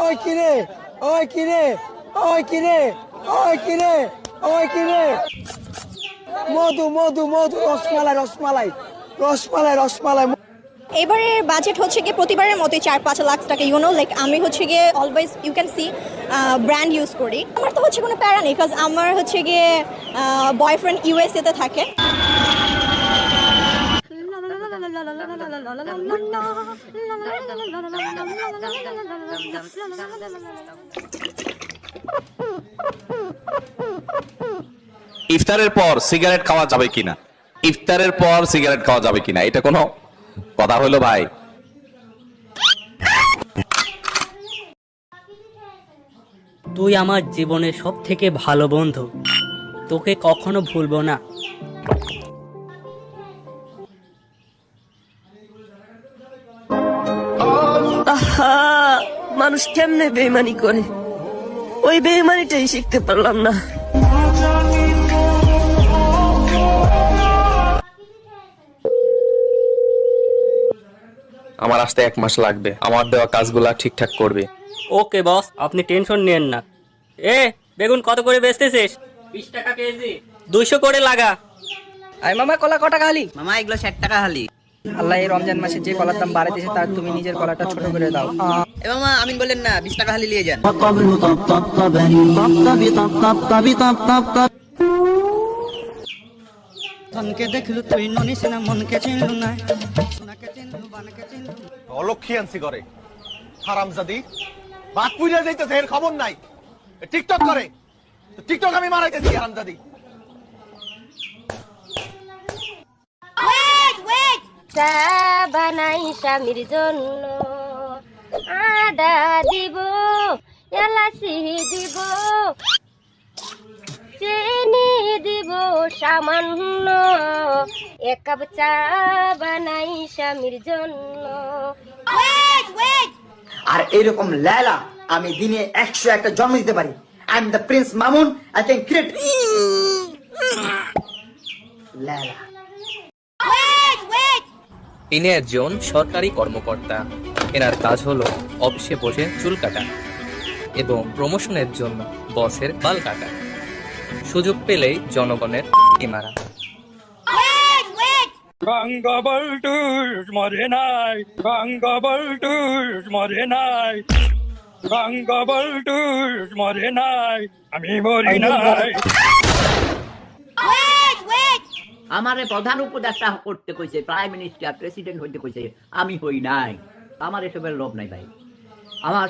ওই কিরে, ওই কিরে, ওই কিরে, ওই কিরে, ওই কিরে। মধু মধু মধু, রসমালাই রসমালাই রসমালাই রসমালাই। এবারের বাজেট হচ্ছে গিয়ে প্রতিবারের মতোই 4-5 লাখ টাকা, লাইক আমি হচ্ছে গিয়ে always you can see brand use করি। আমার তো হচ্ছে কোনো প্যারা নেই, বিকজ আমার হচ্ছে গিয়ে বয়ফ্রেন্ড ইউএসএ তে থাকে। ইফতারের পর সিগারেট খাওয়া যাবে কিনা? ইফতারের পর সিগারেট খাওয়া যাবে কিনা, এটা কোনো কথা হলো ভাই? তুই আমার জীবনের সব থেকে ভালো বন্ধু, তোকে কখনো ভুলবো না। মানুষ কেমনে বেইমানি করে, ওই বেইমানিটাই শিখতে পারলাম না। আমার আসতে 1 মাস লাগবে, আমার দেওয়া কাজগুলা ঠিকঠাক করবে। ওকে বস, আপনি টেনশন নেন না। বেগুন কত করে বেচতেছিস? 20 টাকা কেজি। 200 করে লাগা। আই মামা, কলা কত টাকা হালি? মামা এগুলো 60 টাকা হালি। আল্লাহ এই রমজান মাসে যে কলার দাম বাড়াই দিয়েছে, তার তুমি নিজের কলাটা ছোট করে দাও। এ মামা আমিন বললেন না, 20 টাকা হালি নিয়ে যান। ধনকে দেখলু তুই ননিস না, মনকে চিনলু না, সোনাকে চিনলু বানকে চিনলু। অলক্ষী আনছি করে হারামজাদি, বাদ পুইরা যাইতেছে, এর খবর নাই। টিকটক করে, টিকটক আমি মারাইতেছি হারামজাদি। চা বানাই স্বামীর জন্য, আদা দিব, এলাচি দিব, চিনি দিব সামান্য, 1 কাপ চা বানাই স্বামীর জন্য। আর এরকম লায়লা আমি দিনে 101টা জন্ম দিতে পারি। I am the Prince Mamun, I can create Laila. ইনি একজন সরকারি কর্মকর্তা। এনার কাজ হলো অফিসে বসে চুল কাটা এবং প্রমোশনের জন্য বসের বাল কাটা। সুযোগ পেলেই জনগণের মারা। বঙ্গবন্ধুর মরে নাই, বঙ্গবন্ধুর মরে নাই, বঙ্গবন্ধুর মরে নাই, আমি মরি নাই। আমারে প্রধান উপদেষ্টা করতে কইছে, প্রাইম মিনিস্টার, প্রেসিডেন্ট হইতে কইছে, আমি হই নাই। আমার এসবের লোভ নাই ভাই। আমার